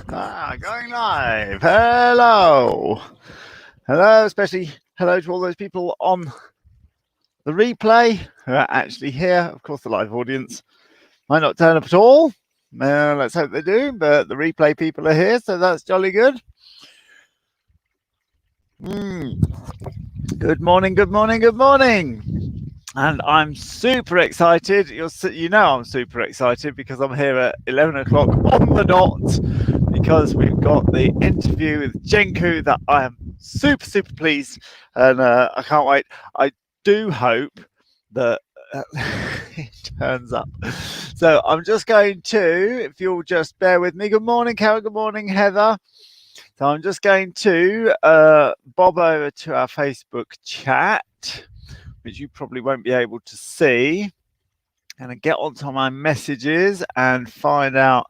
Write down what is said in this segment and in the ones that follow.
Going live. Hello. Hello, especially hello to all those people on the replay who are actually here. Of course, the live audience might not turn up at all. Let's hope they do, but the replay people are here, so that's jolly good. Good morning, good morning, good morning. And I'm super excited. You know I'm super excited because I'm here at 11 o'clock on the dot because we've got the interview with Jenku that I am super pleased and I can't wait. I do hope that it turns up. So I'm just going to, if you'll just bear with me. Good morning, Carol. Good morning, Heather. So I'm just going to bob over to our Facebook chat, which you probably won't be able to see, and get onto my messages and find out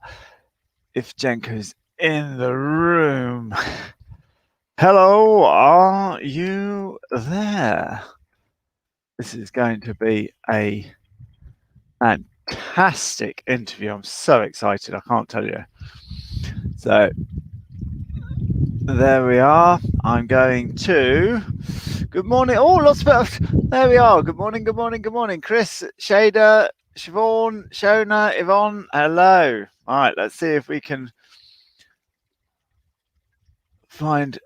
if Jenku's in the room. Hello, are you there? This is going to be a fantastic interview. I'm so excited, I can't tell you. So there we are. I'm going to. Good morning. Oh, lots of. There we are. Good morning. Good morning. Good morning. Chris, Shader, Siobhan, Shona, Yvonne. Hello. All right. Let's see if we can find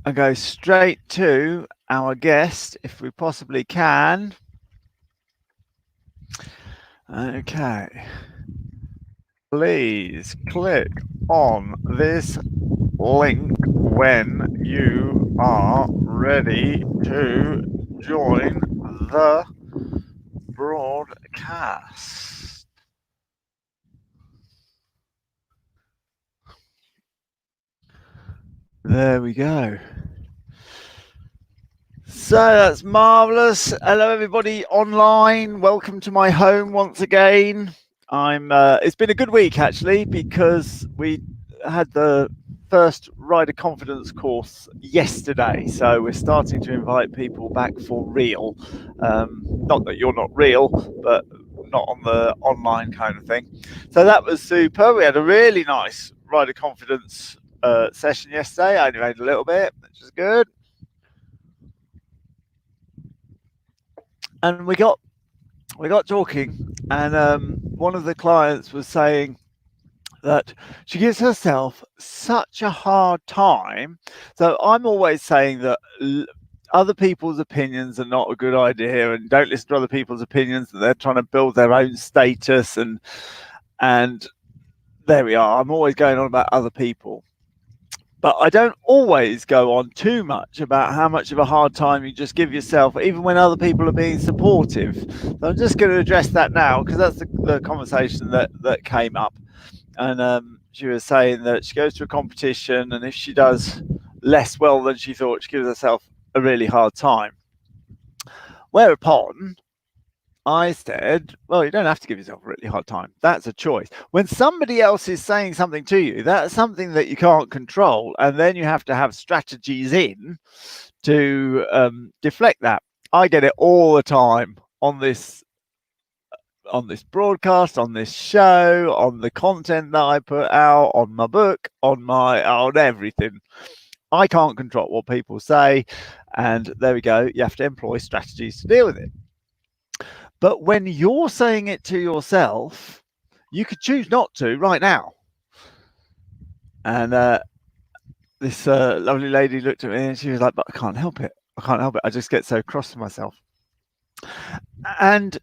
and go straight to our guest, if we possibly can. Okay. Please click on this link when you are ready to join the broadcast. There we go. So that's marvelous. Hello everybody online. Welcome to my home once again. It's been a good week actually because we had the first rider confidence course yesterday, so we're starting to invite people back for real. Not that you're not real, but not on the online kind of thing. So that was super. We had a really nice rider confidence session yesterday. I only made a little bit, which is good. And we got talking, and one of the clients was saying that she gives herself such a hard time. So I'm always saying that other people's opinions are not a good idea, and don't listen to other people's opinions, that they're trying to build their own status, and there we are. I'm always going on about other people. But I don't always go on too much about how much of a hard time you just give yourself, even when other people are being supportive. So I'm just going to address that now because that's the conversation that came up. And she was saying that she goes to a competition, and if she does less well than she thought, she gives herself a really hard time. Whereupon I said, well, you don't have to give yourself a really hard time. That's a choice. When somebody else is saying something to you, that's something that you can't control. And then you have to have strategies in to deflect that. I get it all the time on this broadcast, on this show, on the content that I put out, on my book, on everything. I can't control what people say. And there we go. You have to employ strategies to deal with it. But when you're saying it to yourself, you could choose not to right now. And this lovely lady looked at me and she was like, but I can't help it. I can't help it. I just get so cross with myself. And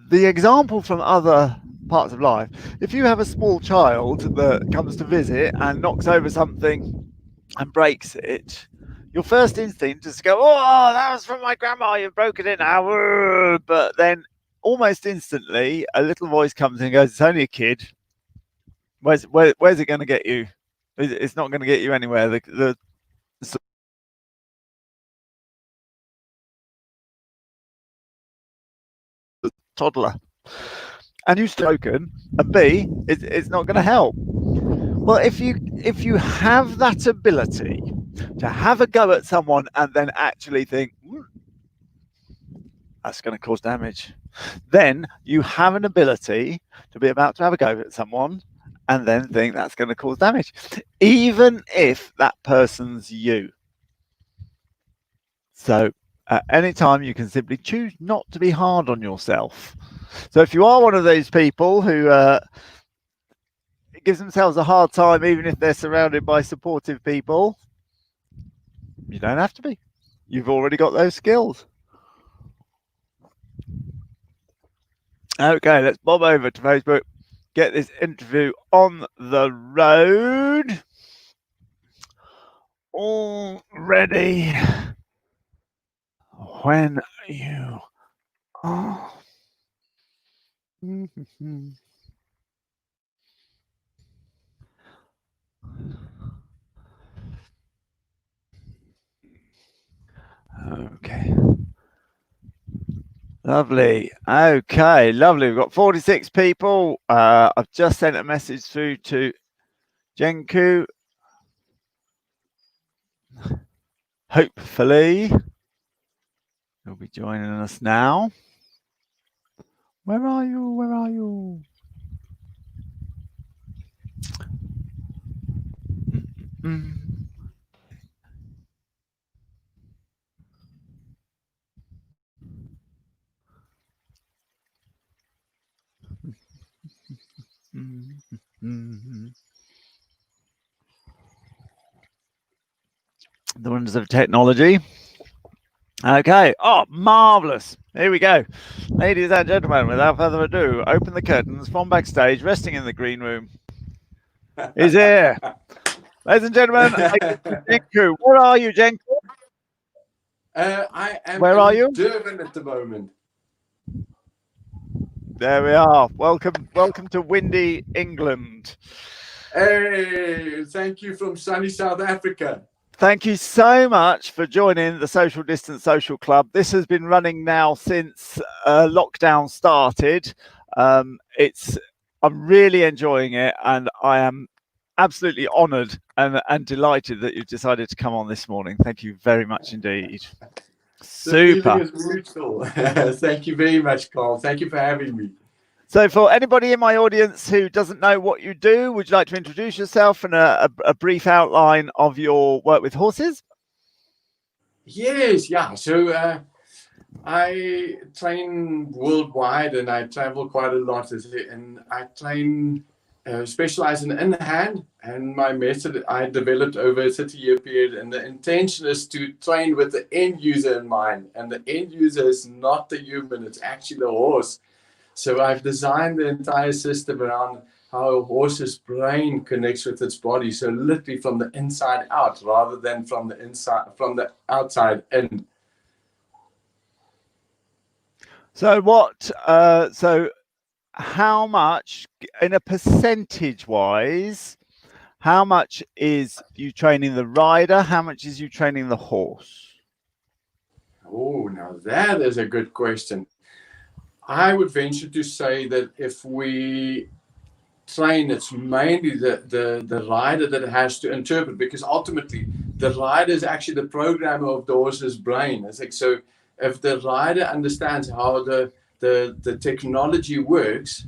the example from other parts of life, if you have a small child that comes to visit and knocks over something and breaks it, your first instinct is to go, oh, that was from my grandma, you've broken it now. But then almost instantly, a little voice comes in and goes, it's only a kid. Where's it going to get you? It's not going to get you anywhere. The toddler. And you've spoken, and B, it's not going to help. Well, if you have that ability to have a go at someone and then actually think, that's going to cause damage, then you have an ability to be about to have a go at someone and then think that's going to cause damage, even if that person's you. So at any time you can simply choose not to be hard on yourself. So if you are one of those people who gives themselves a hard time even if they're surrounded by supportive people, you don't have to be. You've already got those skills. Okay, let's bob over to Facebook, get this interview on the road. All ready when you are. Okay. Lovely. Okay, lovely. We've got 46 people. I've just sent a message through to Jenku. Hopefully, you'll be joining us now. Where are you? Where are you? The wonders of technology. Okay. Oh, marvelous. Here we go. Ladies and gentlemen, without further ado, open the curtains from backstage, resting in the green room. Is here. Ladies and gentlemen, Jenku. Where are you, Jenku? I am Where are you? Durban at the moment. There we are. Welcome to windy England. Hey, thank you from sunny South Africa. Thank you so much for joining the Social Distance Social Club. This has been running now since lockdown started. I'm really enjoying it, and I am absolutely honoured and delighted that you've decided to come on this morning. Thank you very much indeed. Super. The feeling is mutual. Thank you very much, Carl. Thank you for having me. So for anybody in my audience who doesn't know what you do, would you like to introduce yourself and a brief outline of your work with horses? Yes, yeah. So I train worldwide and I travel quite a lot. And I train, specialize in hand, and my method I developed over a 30-year period. And the intention is to train with the end user in mind. And the end user is not the human, it's actually the horse. So I've designed the entire system around how a horse's brain connects with its body. So literally from the inside out, rather than from the outside in. So so how much, in a percentage wise, how much is you training the rider? How much is you training the horse? Oh, now that is a good question. I would venture to say that if we train, it's mainly the rider that has to interpret, because ultimately the rider is actually the programmer of the horse's brain. It's like, so if the rider understands how the technology works,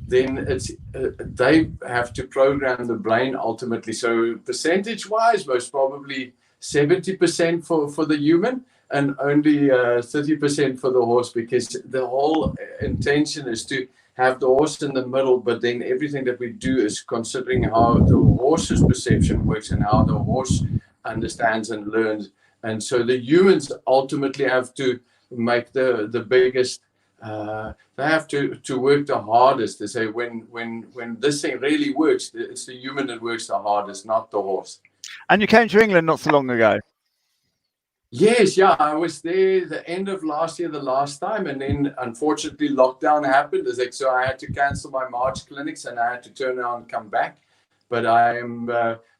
then it's they have to program the brain ultimately. So percentage wise, most probably 70% for the human, and only 30% for the horse, because the whole intention is to have the horse in the middle, but then everything that we do is considering how the horse's perception works and how the horse understands and learns. And so the humans ultimately have to make the biggest, they have to work the hardest. They say when this thing really works, it's the human that works the hardest, not the horse. And you came to England not so long ago. Yes, yeah, I was there the end of last year, the last time, and then unfortunately lockdown happened. So I had to cancel my March clinics and I had to turn around and come back. But I am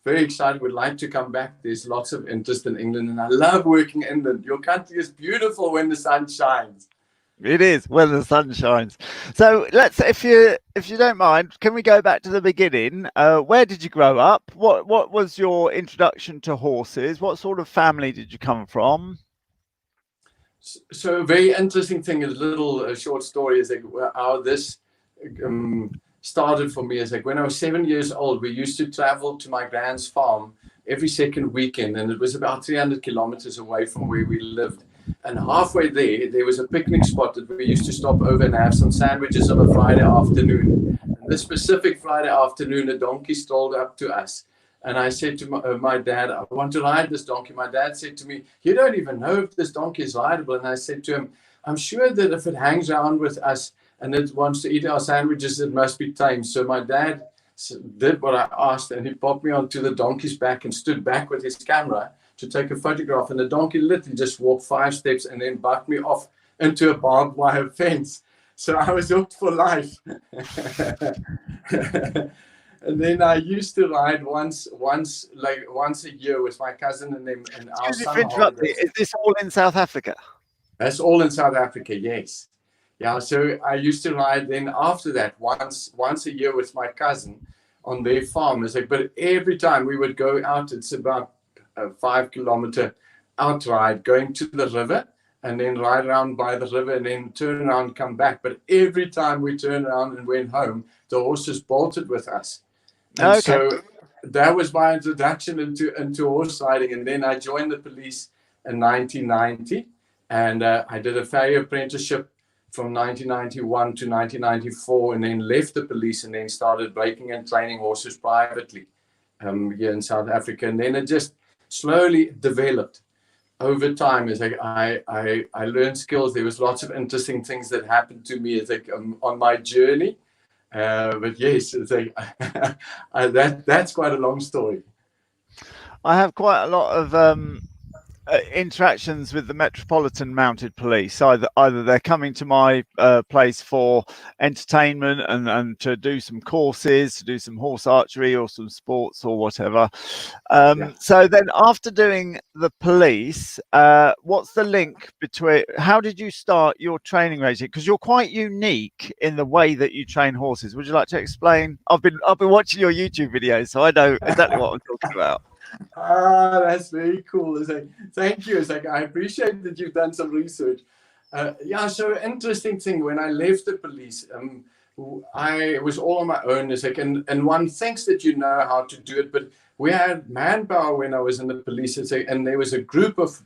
very excited, would like to come back. There's lots of interest in England and I love working in England. Your country is beautiful when the sun shines. It is when the sun shines. So let's, if you don't mind, can we go back to the beginning? Where did you grow up? What was your introduction to horses? What sort of family did you come from? So a very interesting thing, a little short story is like how this started for me is like when I was 7 years old, we used to travel to my grand's farm every second weekend, and it was about 300 kilometers away from where we lived. And halfway there was a picnic spot that we used to stop over and have some sandwiches on a Friday afternoon. And this specific Friday afternoon, a donkey strolled up to us. And I said to my dad, I want to ride this donkey. My dad said to me, you don't even know if this donkey is rideable. And I said to him, I'm sure that if it hangs around with us and it wants to eat our sandwiches, it must be tame. So my dad did what I asked, and he popped me onto the donkey's back and stood back with his camera to take a photograph. And the donkey literally just walked 5 steps and then bucked me off into a barbed wire fence. So I was hooked for life. And then I used to ride once a year with my cousin and them. And our son. Is this all in South Africa? That's all in South Africa, yes. Yeah, so I used to ride then after that once a year with my cousin on their farm. But every time we would go out, it's about a 5 kilometer out ride, going to the river and then ride around by the river and then turn around and come back. But every time we turned around and went home, the horses bolted with us. And so that was my introduction into horse riding. And then I joined the police in 1990, and I did a farrier apprenticeship from 1991 to 1994, and then left the police and then started breaking and training horses privately here in South Africa. And then it just slowly developed over time. It's like I learned skills. There was lots of interesting things that happened to me on my journey. But yes, it's like that's quite a long story. I have quite a lot of interactions with the Metropolitan Mounted Police. Either they're coming to my place for entertainment and to do some courses, to do some horse archery or some sports or whatever. So then after doing the police, what's the link between, how did you start your training regime? Because you're quite unique in the way that you train horses. Would you like to explain? I've been watching your YouTube videos, so I know exactly what I'm talking about. That's very cool. It's like, thank you. It's like, I appreciate that you've done some research. So interesting thing, when I left the police, I was all on my own. It's like, and one thinks that you know how to do it, but we had manpower when I was in the police. It's like, and there was a group of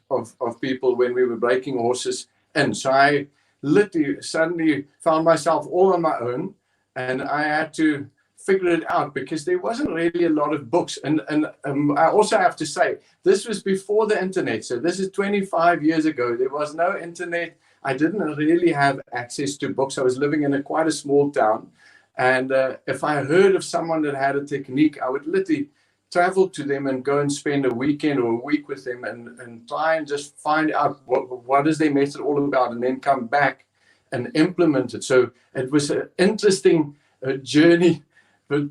people when we were breaking horses. And so I literally suddenly found myself all on my own, and I had to figure it out because there wasn't really a lot of books. And I also have to say, this was before the internet. So this is 25 years ago. There was no internet. I didn't really have access to books. I was living in quite a small town. And if I heard of someone that had a technique, I would literally travel to them and go and spend a weekend or a week with them and try and just find out what is their method all about, and then come back and implement it. So it was an interesting journey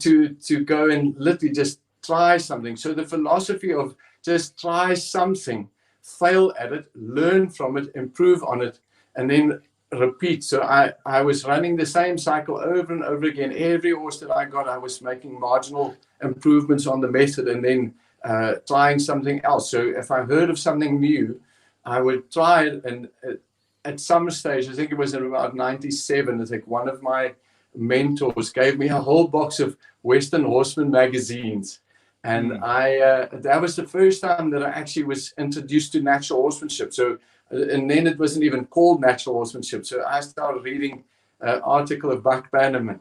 to go and literally just try something. So the philosophy of just try something, fail at it, learn from it, improve on it, and then repeat. So I was running the same cycle over and over again. Every horse that I got, I was making marginal improvements on the method and then trying something else. So if I heard of something new, I would try it. And at some stage, I think it was in about 97, I think one of my mentors gave me a whole box of Western Horseman magazines. And that was the first time that I actually was introduced to natural horsemanship. So, and then it wasn't even called natural horsemanship. So I started reading an article of Buck Bannerman.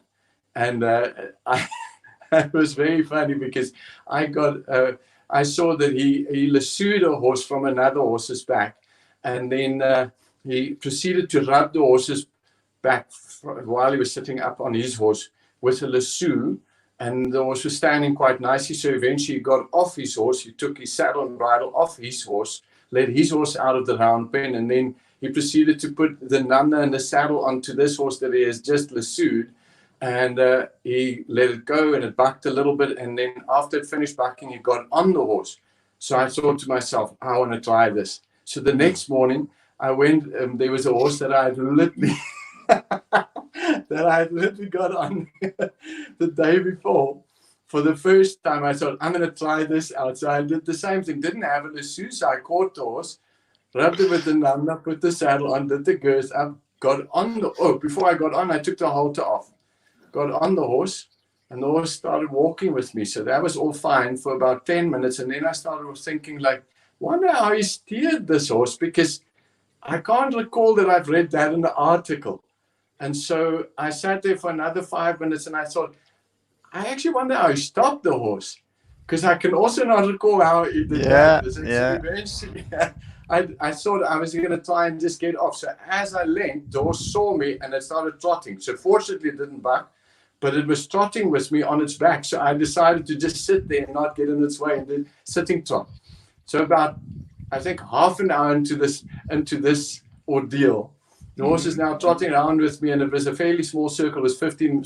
And it was very funny because I saw that he lassoed a horse from another horse's back. And then he proceeded to rub the horse's back while he was sitting up on his horse with a lasso. And the horse was standing quite nicely. So eventually he got off his horse. He took his saddle and bridle off his horse, led his horse out of the round pen, and then he proceeded to put the nunna and the saddle onto this horse that he has just lassoed. And he let it go, and it bucked a little bit. And then after it finished bucking, he got on the horse. So I thought to myself, I want to try this. So the next morning I went, there was a horse that I had literally got on the day before. For the first time, I thought, I'm going to try this out. So I did the same thing. Didn't have a lasso, so I caught the horse, rubbed it with the nunna, put the saddle on, did the girth up, got on before I got on, I took the halter off. got on the horse, and the horse started walking with me. So that was all fine for about 10 minutes. And then I started thinking, like, wonder how he steered this horse, because I can't recall that I've read that in the article. And so I sat there for another 5 minutes, and I thought, I actually wonder how he stopped the horse, because I can also not recall how he did that. So eventually, I thought I was going to try and just get off. So as I leant, the horse saw me and it started trotting. So fortunately, it didn't buck, but it was trotting with me on its back. So I decided to just sit there and not get in its way and then sitting trot. So about, I think, half an hour into this ordeal, the horse is now trotting around with me, and it was a fairly small circle. It was 15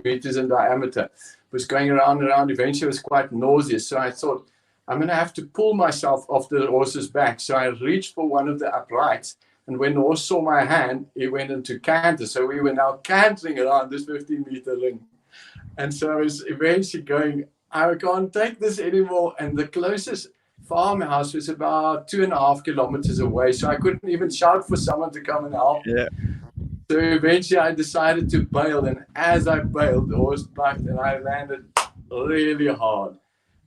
meters in diameter. It was going around and around. Eventually, it was quite nauseous. So I thought, I'm going to have to pull myself off the horse's back. So I reached for one of the uprights, and when the horse saw my hand, he went into canter. So we were now cantering around this 15-meter ring. And so I was eventually going, I can't take this anymore. And the closest farmhouse was about 2.5 kilometers away. So I couldn't even shout for someone to come and help. Yeah. So eventually I decided to bail. And as I bailed, the horse bucked and I landed really hard.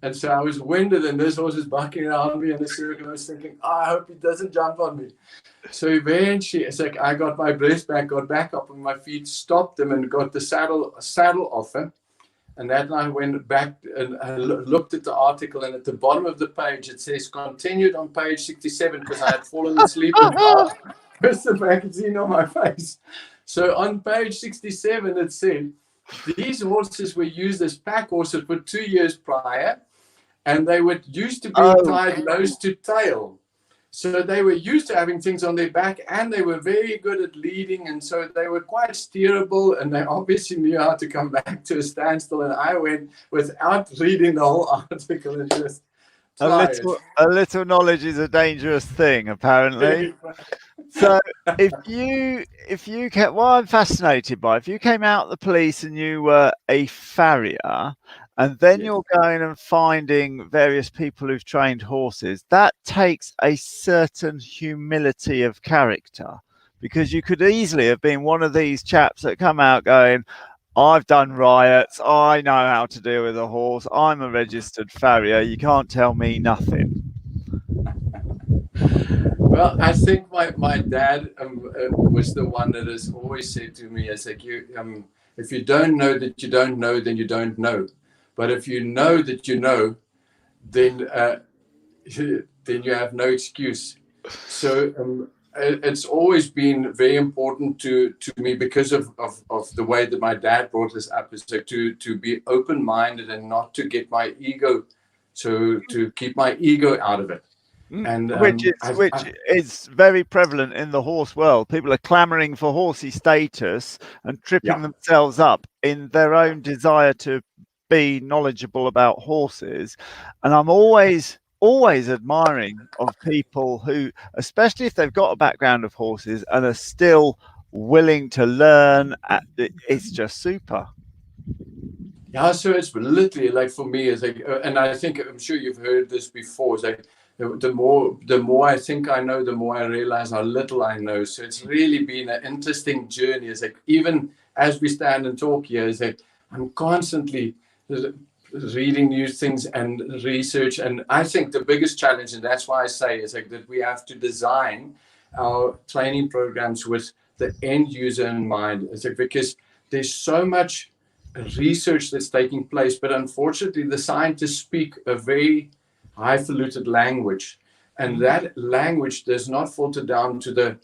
And so I was winded, and this horse was bucking around me in a circle. I was thinking, I hope he doesn't jump on me. So eventually, it's like I got my breath back, got back up on my feet, stopped him, and got the saddle off him. And that night I went back and I looked at the article, and at the bottom of the page, it says continued on page 67, because I had fallen asleep with the magazine on my face. So on page 67, it said, these horses were used as pack horses for 2 years prior, and they were used to be tied nose to tail. So they were used to having things on their back, and they were very good at leading, and so they were quite steerable, and they obviously knew how to come back to a standstill. And I went without reading the whole article and just a little knowledge is a dangerous thing, apparently. So if you came, what I'm fascinated by, if you came out the police and you were a farrier, and then you're going and finding various people who've trained horses, that takes a certain humility of character, because you could easily have been one of these chaps that come out going, I've done riots, I know how to deal with a horse, I'm a registered farrier, you can't tell me nothing. Well, I think my dad was the one that has always said to me, it's like, if you don't know that you don't know, then you don't know. But if you know that you know, then you have no excuse. So it's always been very important to me, because of the way that my dad brought us up, is to be open-minded and not to get my ego, to keep my ego out of it. And which is very prevalent in the horse world. People are clamoring for horsey status and tripping themselves up in their own desire to be knowledgeable about horses. And I'm always admiring of people who, especially if they've got a background of horses and are still willing to learn. It's just super. Yeah, so it's literally like, for me, it's like, and I think, I'm sure you've heard this before, it's like, the more I think I know, the more I realize how little I know. So it's really been an interesting journey. It's like, even as we stand and talk here, it's like I'm constantly reading new things and research. And I think the biggest challenge, and that's why I say, is like that we have to design our training programs with the end user in mind. It's like, because there's so much research that's taking place, but unfortunately the scientists speak a very highfalutin language, and that language does not filter down to the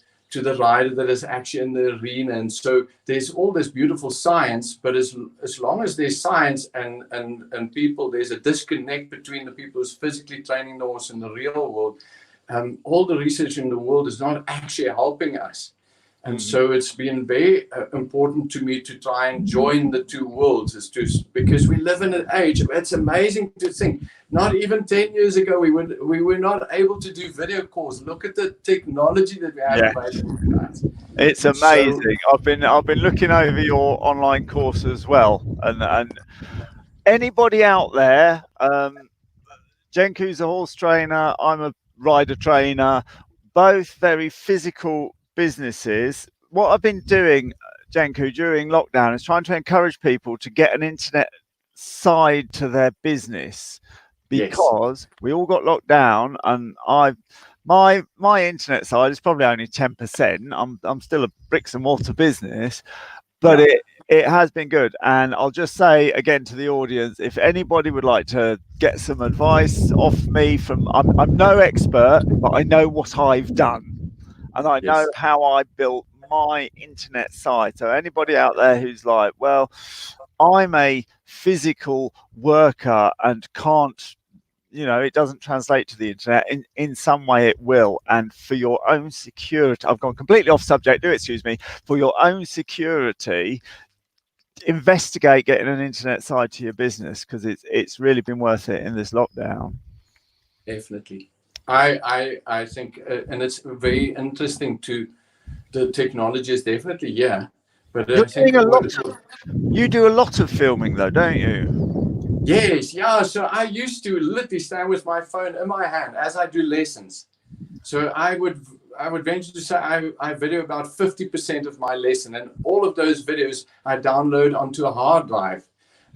rider that is actually in the arena. And so there's all this beautiful science, but as long as there's science and people, there's a disconnect between the people who's physically training the horse in the real world. All the research in the world is not actually helping us. And so it's been very important to me to try and join the two worlds, because we live in an age. It's amazing to think, not even 10 years ago, we were not able to do video calls. Look at the technology that we have available. It's amazing. So, I've been looking over your online course as well, and anybody out there, Jenku's a horse trainer, I'm a rider trainer, both very physical businesses. What I've been doing Jenku, during lockdown is trying to encourage people to get an internet side to their business, Yes. because we all got locked down, and my internet side is probably only 10%. I'm still a bricks and mortar business, but Yeah. it has been good. And I'll just say again to the audience, if anybody would like to get some advice off me, I'm no expert, but I know what I've done, and I know Yes. how I built my internet site. So anybody out there who's like, well, I'm a physical worker and can't, it doesn't translate to the internet, in some way it will. And for your own security, I've gone completely off subject, do excuse me, for your own security, investigate getting an internet side to your business, because it's really been worth it in this lockdown. Definitely. I think, and it's very interesting to the technology is definitely, yeah. But You're I think doing a lot of you do a lot of filming though, don't you? yes, yeah. So I used to literally stand with my phone in my hand as I do lessons. So I would venture to say I video about 50% of my lesson, and all of those videos I download onto a hard drive.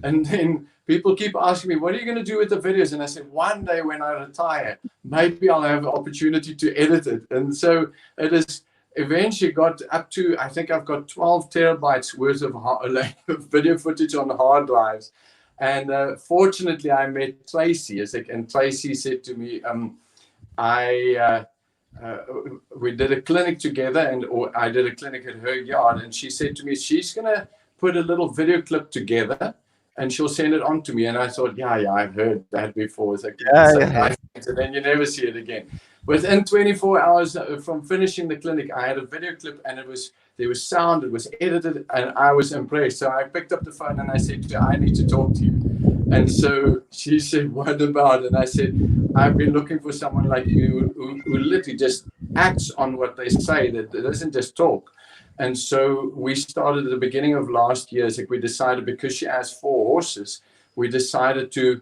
And then people keep asking me, what are you going to do with the videos? And I said, one day when I retire, maybe I'll have the opportunity to edit it. And so it is eventually got up to, I think I've got 12 terabytes worth of video footage on hard drives. And fortunately, I met Tracy, and Tracy said to me, I we did a clinic together, or I did a clinic at her yard, and she said to me she's gonna put a little video clip together and she'll send it on to me. And I thought, yeah, I've heard that before. It's like, Yeah, say yeah. nice things and then you never see it again. Within 24 hours from finishing the clinic, I had a video clip, and there was sound, it was edited, and I was impressed. So I picked up the phone and I said to her, I need to talk to you. And so she said, what about? And I said, I've been looking for someone like you who literally just acts on what they say, that doesn't just talk. And so we started at the beginning of last year. Like, we decided, because she has 4 horses, we decided to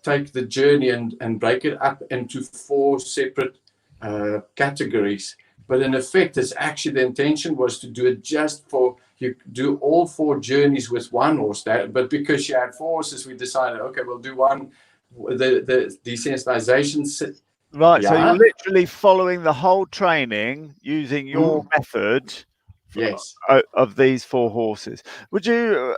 take the journey and break it up into 4 separate categories. But in effect, it's actually, the intention was to do it just for, you do all 4 journeys with 1 horse. But because she had 4 horses, we decided, okay, we'll do one, the desensitization. Right, so you're Yeah. literally following the whole training using your method Yes. of these 4 horses. Would you?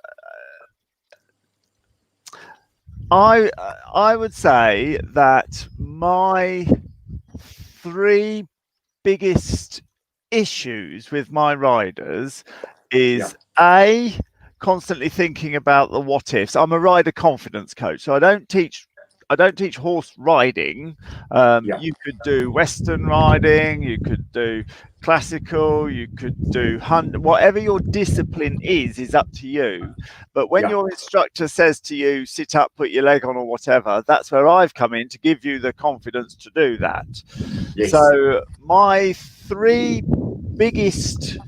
I would say that my 3 biggest issues with my riders is A, constantly thinking about the what ifs. I'm a rider confidence coach, so I don't teach horse riding. You could do Western riding, you could do classical, you could do hunt. Whatever your discipline is up to you. But when your instructor says to you, sit up, put your leg on, or whatever, that's where I've come in to give you the confidence to do that. Yes. So my 3 biggest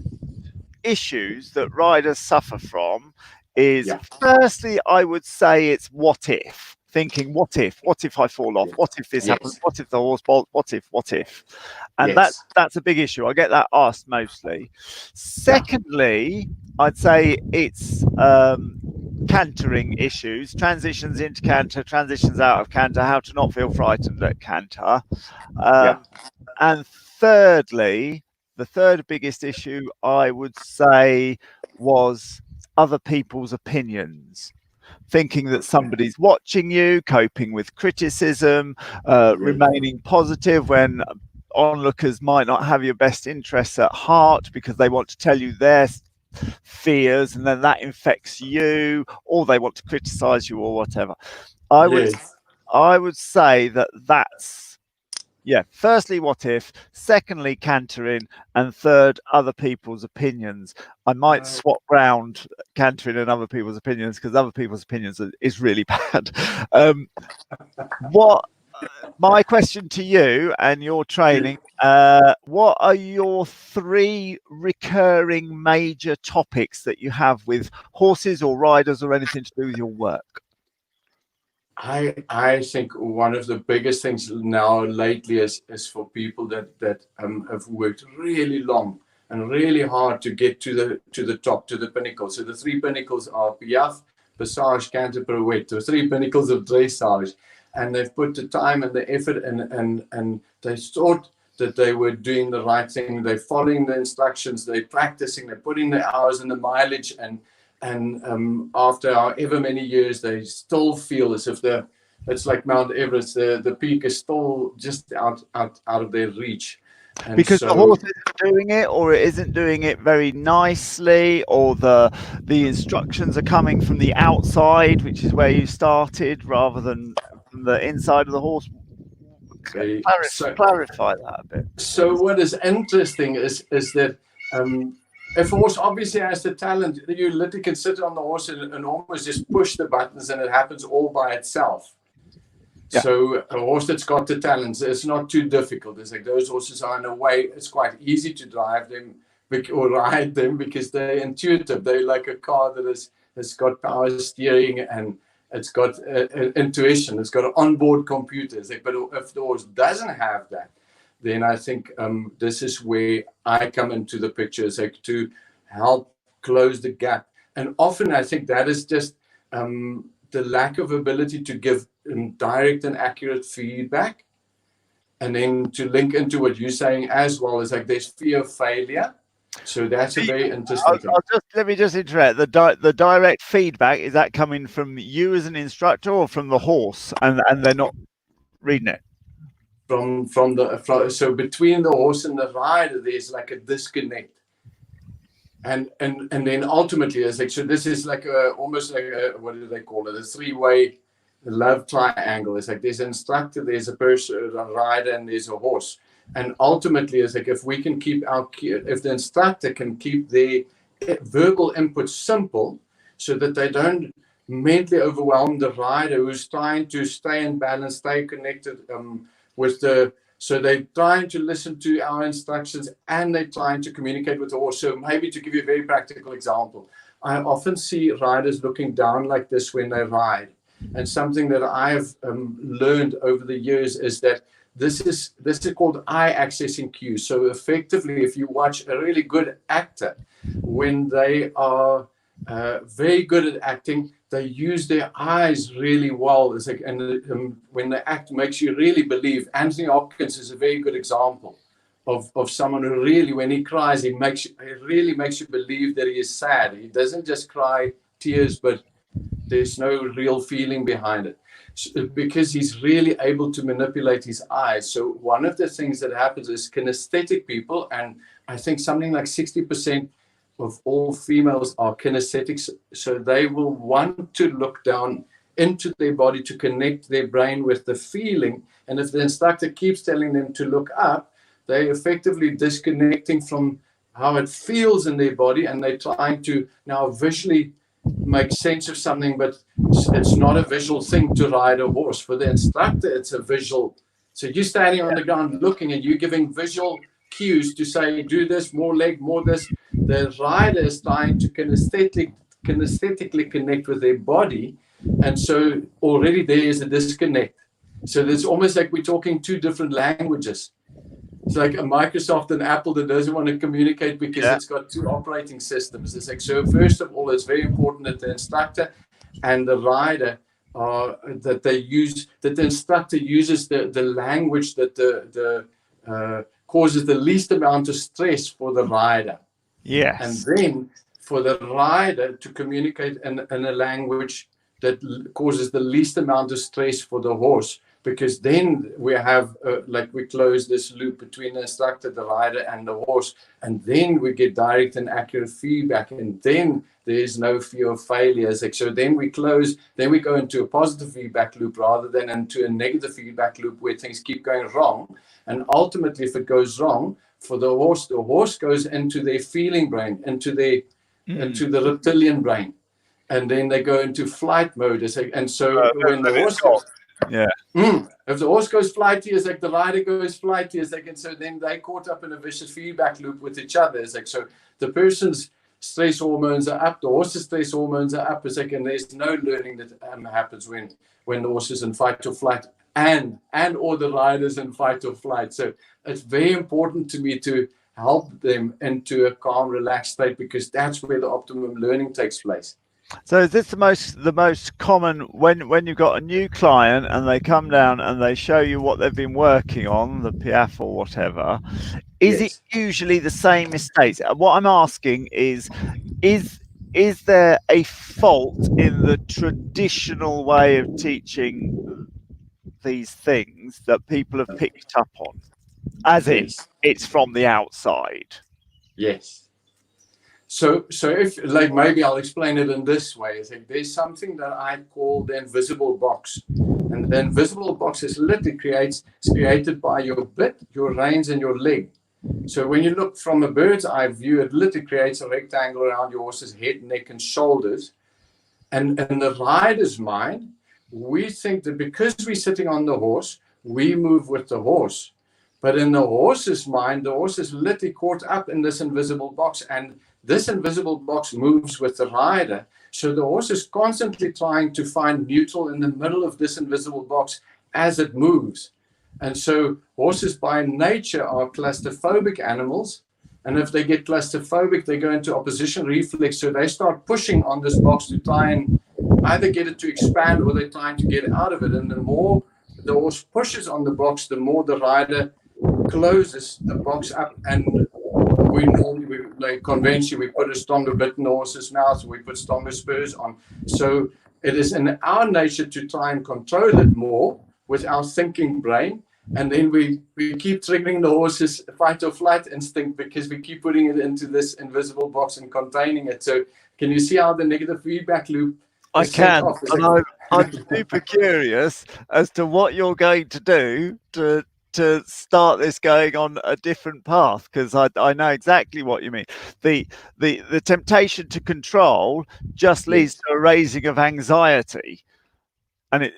issues that riders suffer from is, firstly, I would say it's what if. Thinking, what if I fall off? What if this happens? What if the horse bolts? What if? And that's a big issue. I get that asked mostly. Secondly, I'd say it's cantering issues, transitions into canter, transitions out of canter, how to not feel frightened at canter. And thirdly, the third biggest issue, I would say, was other people's opinions. Thinking that somebody's watching you, coping with criticism, remaining positive when onlookers might not have your best interests at heart because they want to tell you their fears, and then that infects you, or they want to criticize you, or whatever. I would say that's, firstly, what if, secondly, cantering, and third, other people's opinions. I might swap round cantering and other people's opinions, because other people's opinions is really bad. My question to you and your training, what are your 3 recurring major topics that you have with horses or riders or anything to do with your work? I think one of the biggest things now lately is for people that have worked really long and really hard to get to the top, to the pinnacle. So the 3 pinnacles are piaffe, passage, canter, pirouette. The 3 pinnacles of dressage. And they've put the time and the effort and they thought that they were doing the right thing. They're following the instructions, they're practicing, they're putting the hours and the mileage, and after however many years, they still feel as if it's like Mount Everest, the peak is still just out of their reach. And because so, the horse isn't doing it, or it isn't doing it very nicely, or the instructions are coming from the outside, which is where you started, rather than from the inside of the horse. Clarify that a bit. So what is interesting is that if a horse obviously has the talent, you literally can sit on the horse and almost just push the buttons and it happens all by itself. Yeah. So a horse that's got the talents, it's not too difficult. It's like those horses are in a way, it's quite easy to drive them or ride them because they're intuitive. They're like a car that has got power steering and it's got intuition. It's got an onboard computer. It's like, but if the horse doesn't have that, then I think this is where I come into the picture, is like to help close the gap. And often I think that is just the lack of ability to give direct and accurate feedback. And then to link into what you're saying as well, is like there's fear of failure. So that's a very interesting thing. Let me just interrupt. The direct feedback, is that coming from you as an instructor or from the horse, and they're not reading it? So between the horse and the rider, there's like a disconnect. And then ultimately, it's like, so this is like almost like what do they call it? A 3-way love triangle. It's like there's an instructor, there's a person, a rider, and there's a horse. And ultimately, it's like if we can if the instructor can keep their verbal input simple, so that they don't mentally overwhelm the rider who's trying to stay in balance, stay connected so they're trying to listen to our instructions and they're trying to communicate with the horse. So maybe to give you a very practical example, I often see riders looking down like this when they ride. And something that I've learned over the years is that this is called eye accessing cues. So effectively, if you watch a really good actor, when they are very good at acting, they use their eyes really well. It's like, and when they act, makes you really believe. Anthony Hopkins is a very good example of someone who really, when he cries, he really makes you believe that he is sad. He doesn't just cry tears, but there's no real feeling behind it. So, because he's really able to manipulate his eyes. So one of the things that happens is kinesthetic people, and I think something like 60% of all females are kinesthetics, so they will want to look down into their body to connect their brain with the feeling. And if the instructor keeps telling them to look up, they're effectively disconnecting from how it feels in their body, and they're trying to now visually make sense of something, but it's not a visual thing to ride a horse. For the instructor, it's a visual. So you're standing on the ground looking, and you're giving visual cues to say, do this, more leg, more this. The rider is trying to kinesthetically connect with their body, and so already there is a disconnect. So it's almost like we're talking 2 different languages. It's like a Microsoft and Apple that doesn't want to communicate because it's got 2 operating systems. It's like, so first of all, it's very important that the instructor and the rider that the instructor uses the language that causes the least amount of stress for the rider. Yes. And then for the rider to communicate in a language that causes the least amount of stress for the horse, because then we have we close this loop between the instructor, the rider, and the horse, and then we get direct and accurate feedback, and then there is no fear of failures. So then we go into a positive feedback loop rather than into a negative feedback loop where things keep going wrong. And ultimately, if it goes wrong for the horse goes into their feeling brain, into the reptilian brain, and then they go into flight mode. And so when the horse goes, if the horse goes flighty, it's like the rider goes flighty, it's like, and so then they caught up in a vicious feedback loop with each other. It's like, so the person's stress hormones are up, the horse's stress hormones are up. It's like, and there's no learning that happens when the horse is in fight or flight and or the rider's in fight or flight. So it's very important to me to help them into a calm, relaxed state, because that's where the optimum learning takes place. So is this the most common when you've got a new client and they come down and they show you what they've been working on, the PF or whatever? Is it Yes. usually the same mistakes? What I'm asking is there a fault in the traditional way of teaching these things that people have picked up on? As in, Yes. it's from the outside. Yes. So if, like, maybe I'll explain it in this way. I think there's something that I call the invisible box. And the invisible box is literally created by your bit, your reins, and your leg. So when you look from a bird's eye view, it literally creates a rectangle around your horse's head, neck, and shoulders. And in the rider's mind, we think that because we're sitting on the horse, we move with the horse. But in the horse's mind, the horse is literally caught up in this invisible box, and this invisible box moves with the rider. So the horse is constantly trying to find neutral in the middle of this invisible box as it moves. And so horses by nature are claustrophobic animals. And if they get claustrophobic, they go into opposition reflex. So they start pushing on this box to try and either get it to expand, or they're trying to get out of it. And the more the horse pushes on the box, the more the rider closes the box up. And we normally, like conventionally, we put a stronger bit in the horse's mouth, we put stronger spurs on. So it is in our nature to try and control it more with our thinking brain. And then we keep triggering the horse's fight or flight instinct, because we keep putting it into this invisible box and containing it. So can you see how the negative feedback loop I is set can, off? and I'm super curious as to what you're going to do to start this going on a different path, because I know exactly what you mean. The temptation to control just leads Yes. to a raising of anxiety, and it.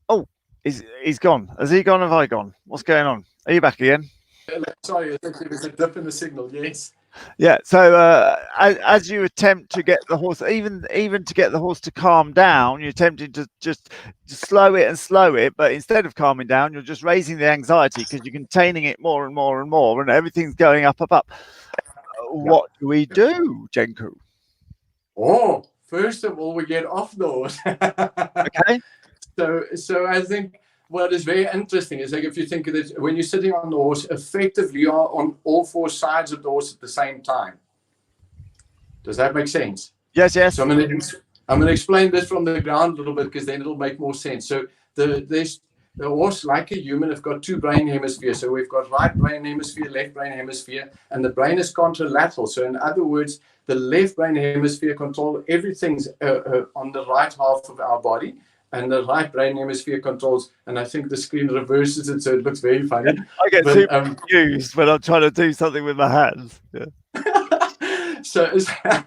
Oh, he's gone. Has he gone? Have I gone? What's going on? Are you back again? Sorry, I think there was a dip in the signal. Yes. Yeah. So as you attempt to get the horse, even to get the horse to calm down, you're attempting to just slow it, but instead of calming down, you're just raising the anxiety because you're containing it more and more and more, and everything's going up, up, up. What do we do, Jenku? Oh, first of all, we get off the horse. Okay. So I think what is very interesting is, like, if you think of it, when you're sitting on the horse, effectively you are on all four sides of the horse at the same time. Does that make sense? Yes. Yes. So I'm going to explain this from the ground a little bit, because then it'll make more sense. So the horse, like a human, have got two brain hemispheres. So we've got right brain hemisphere, left brain hemisphere, and the brain is contralateral. So in other words, the left brain hemisphere controls everything on the right half of our body, and the right brain hemisphere controls, and I think the screen reverses it, so it looks very funny. I get super confused when I'm trying to do something with my hands. Yeah. So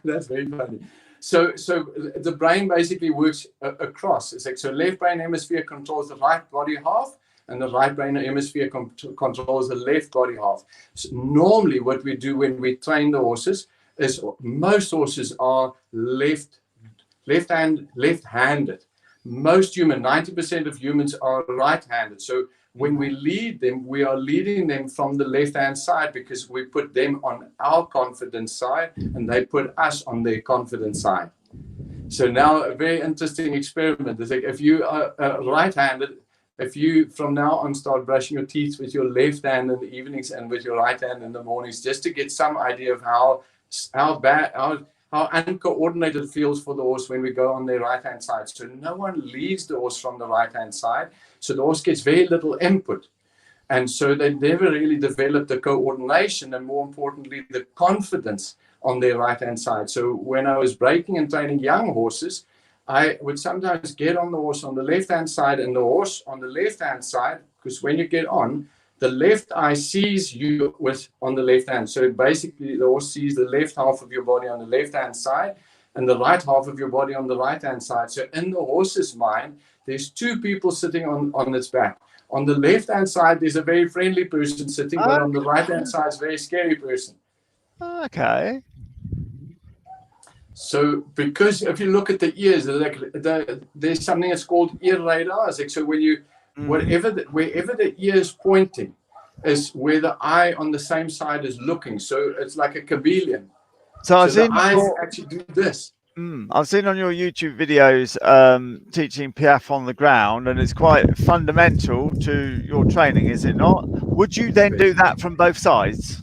that's very funny. So the brain basically works across. It's like, so left brain hemisphere controls the right body half, and the right brain hemisphere controls the left body half. So normally what we do when we train the horses is, most horses are left-handed. Most 90% of humans are right-handed. So when we lead them, we are leading them from the left-hand side, because we put them on our confidence side and they put us on their confidence side. So now a very interesting experiment is, like, if you are right-handed, if you from now on start brushing your teeth with your left hand in the evenings and with your right hand in the mornings, just to get some idea of how uncoordinated it feels for the horse when we go on their right-hand side. So no one leads the horse from the right-hand side. So the horse gets very little input. And so they never really develop the coordination, and more importantly, the confidence on their right-hand side. So when I was breaking and training young horses, I would sometimes get on the horse on the left-hand side and the horse on the left-hand side, because when you get on, the left eye sees you on the left hand. So basically the horse sees the left half of your body on the left hand side and the right half of your body on the right hand side. So in the horse's mind, there's two people sitting on its back. On the left hand side, there's a very friendly person sitting, but on the right hand side, it's a very scary person. Okay. So because if you look at the ears, there's something that's called ear radar. It's like, so when you wherever the ear is pointing, is where the eye on the same side is looking. So it's like a chameleon. So So I've the seen eyes actually do this. I've seen on your YouTube videos teaching Piaf on the ground, and it's quite fundamental to your training, is it not? Would you then do that from both sides?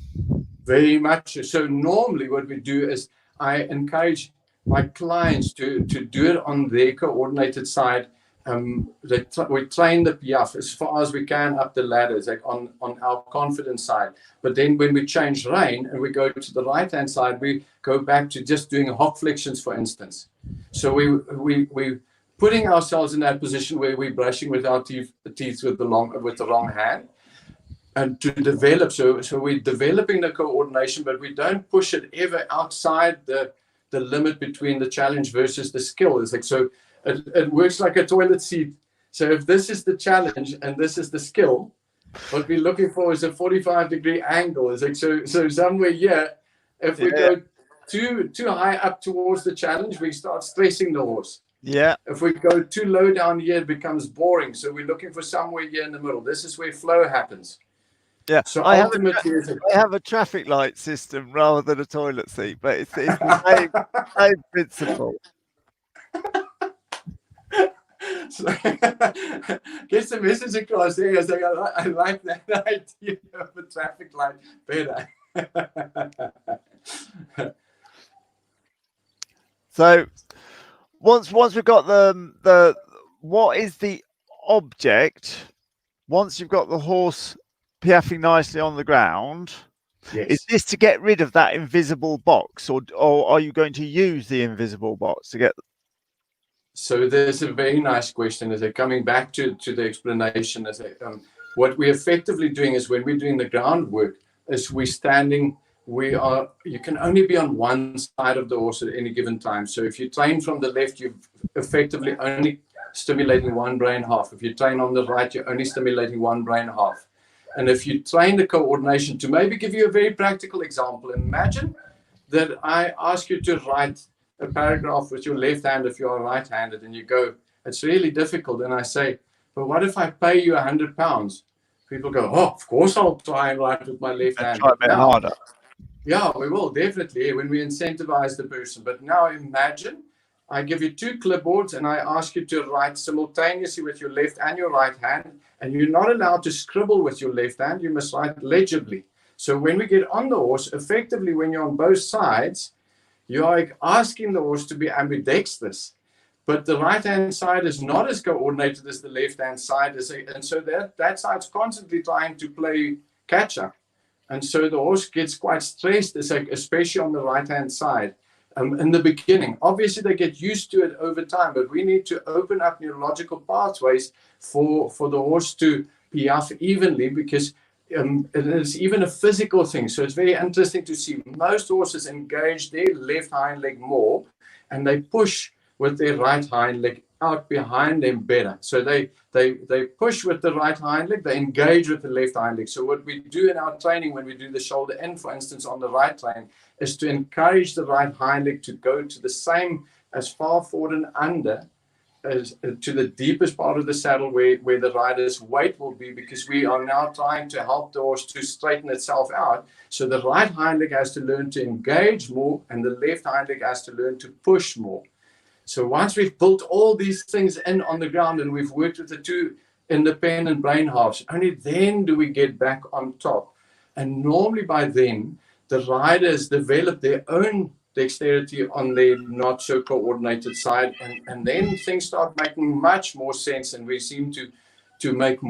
Very much. So normally what we do is I encourage my clients to do it on their coordinated side. We train the Piaf as far as we can up the ladders, like on our confidence side. But then when we change rein and we go to the right-hand side, we go back to just doing hock flexions, for instance. So we putting ourselves in that position where we're brushing with our teeth with the wrong hand. And to develop, so we're developing the coordination, but we don't push it ever outside the limit between the challenge versus the skill. It's like, so it works like a toilet seat. So if this is the challenge and this is the skill, what we're looking for is a 45-degree angle. It's like, so somewhere here, if we go too high up towards the challenge, we start stressing the horse. Yeah. If we go too low down here, it becomes boring. So we're looking for somewhere here in the middle. This is where flow happens. Yeah, so I ultimately, have a traffic light system rather than a toilet seat, but it's the same principle. So, get the message across there. I like that idea of a traffic light better. So once we've got the what is the object? Once you've got the horse piaffing nicely on the ground, yes. Is this to get rid of that invisible box, or are you going to use the invisible box to get? So there's a very nice question. Is it coming back to the explanation? Is it, what we're effectively doing is when we're doing the groundwork, is we're standing. You can only be on one side of the horse at any given time. So if you train from the left, you're effectively only stimulating one brain half. If you train on the right, you're only stimulating one brain half. And if you train the coordination, to maybe give you a very practical example, imagine that I ask you to write a paragraph with your left hand if you are right-handed, and you go, it's really difficult. And I say, but what if I pay you £100? People go, oh, of course I'll try and write with my left hand. Try a bit harder. Yeah, we will, definitely, when we incentivize the person. But now imagine I give you two clipboards and I ask you to write simultaneously with your left and your right hand, and you're not allowed to scribble with your left hand. You must write legibly. So when we get on the horse, effectively, when you're on both sides, you are asking the horse to be ambidextrous. But the right-hand side is not as coordinated as the left-hand side. And so that side's constantly trying to play catch-up. And so the horse gets quite stressed, especially on the right-hand side. In the beginning, obviously they get used to it over time, but we need to open up neurological pathways for the horse to piaffe evenly, because it's even a physical thing. So it's very interesting to see most horses engage their left hind leg more, and they push with their right hind leg out behind them better. So they push with the right hind leg, they engage with the left hind leg. So what we do in our training when we do the shoulder in, for instance, on the right lane, is to encourage the right hind leg to go to the same, as far forward and under, as to the deepest part of the saddle where the rider's weight will be, because we are now trying to help the horse to straighten itself out. So the right hind leg has to learn to engage more, and the left hind leg has to learn to push more. So once we've built all these things in on the ground and we've worked with the two independent brain halves, only then do we get back on top. And normally by then, the riders develop their own dexterity on their not so coordinated side, and then things start making much more sense, and we seem to make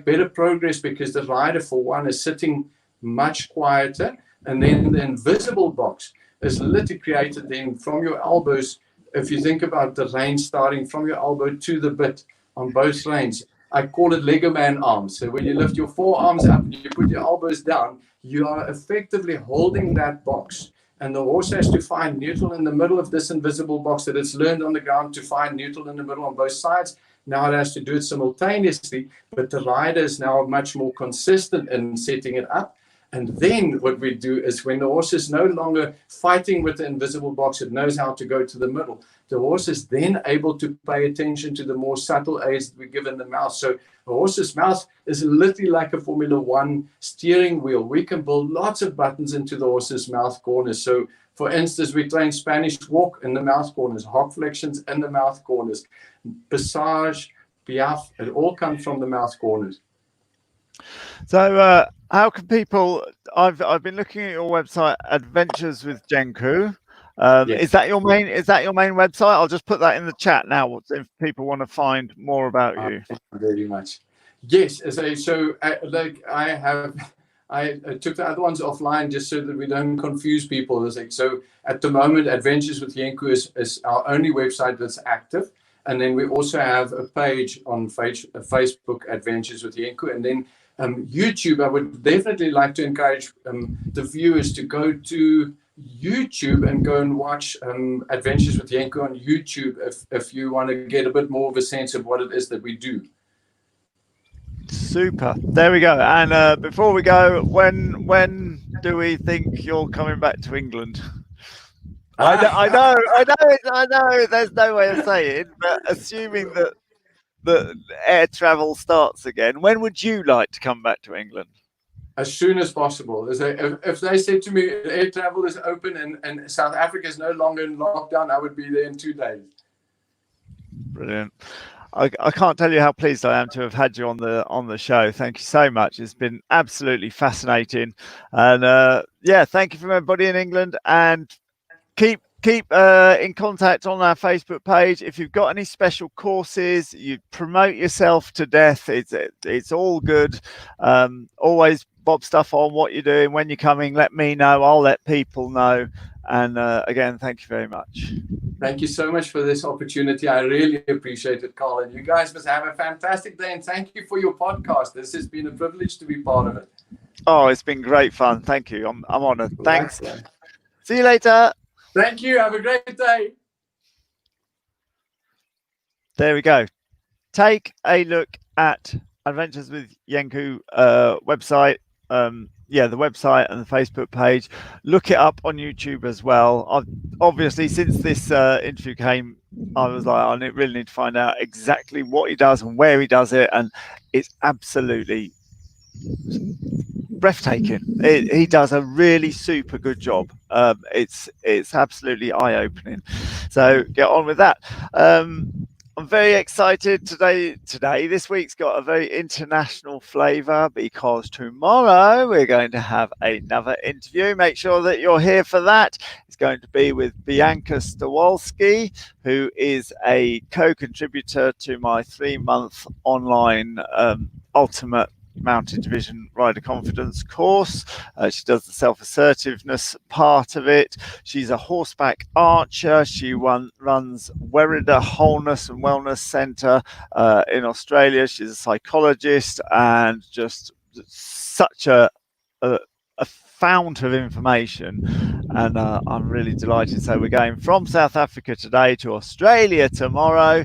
better progress, because the rider, for one, is sitting much quieter, and then the invisible box is literally created then from your elbows. If you think about the rein starting from your elbow to the bit on both reins, I call it Lego man arms. So when you lift your forearms up and you put your elbows down, you are effectively holding that box. And the horse has to find neutral in the middle of this invisible box that it's learned on the ground to find neutral in the middle on both sides. Now it has to do it simultaneously, but the rider is now much more consistent in setting it up. And then what we do is when the horse is no longer fighting with the invisible box, it knows how to go to the middle. The horse is then able to pay attention to the more subtle aids that we give in the mouth. So a horse's mouth is literally like a Formula One steering wheel. We can build lots of buttons into the horse's mouth corners. So for instance, we train Spanish walk in the mouth corners, hock flexions in the mouth corners, passage, piaffe, it all comes from the mouth corners. So how can people, I've been looking at your website, Adventures with Jenku. Yes. Is that your main website? I'll just put that in the chat now if people want to find more about you. Thank you very much. Yes, so I took the other ones offline just so that we don't confuse people. So at the moment, Adventures with Jenku is our only website that's active. And then we also have a page on Facebook, Adventures with Jenku. And then YouTube, I would definitely like to encourage the viewers to go to YouTube and go and watch Adventures with Jenku on YouTube if you want to get a bit more of a sense of what it is that we do. Super. There we go. And before we go, when do we think you're coming back to England? I know. There's no way of saying, but assuming that the air travel starts again, when would you like to come back to England? As soon as possible. If they said to me air travel is open and South Africa is no longer in lockdown, I would be there in 2 days. Brilliant. I can't tell you how pleased I am to have had you on the show. Thank you so much. It's been absolutely fascinating, and yeah, thank you from everybody in England. And keep in contact on our Facebook page. If you've got any special courses, you promote yourself to death. It's all good. Always bob stuff on what you're doing, when you're coming. Let me know. I'll let people know. And again, thank you very much. Thank you so much for this opportunity. I really appreciate it, Carl. And you guys must have a fantastic day. And thank you for your podcast. This has been a privilege to be part of it. Oh, it's been great fun. Thank you. I'm honored. Thanks. See you later. Thank you. Have a great day. There we go. Take a look at Adventures with Jenku website. Yeah, the website and the Facebook page. Look it up on YouTube as well. I've obviously, since this interview came, I was like, I really need to find out exactly what he does and where he does it, and it's absolutely breathtaking. He does a really super good job. It's absolutely eye-opening. So get on with that. I'm very excited today. This week's got a very international flavour because tomorrow we're going to have another interview. Make sure that you're here for that. It's going to be with Bianca Stawalski, who is a co-contributor to my 3-month online Ultimate Mountain Division Rider Confidence course. She does the self-assertiveness part of it. She's a horseback archer. She runs Werrida Wholeness and Wellness Centre in Australia. She's a psychologist and just such a fount of information, and I'm really delighted. So we're going from South Africa today to Australia tomorrow,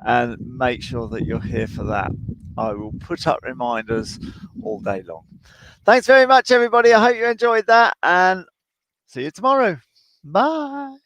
and make sure that you're here for that. I will put up reminders all day long. Thanks very much, everybody. I hope you enjoyed that, and see you tomorrow. Bye.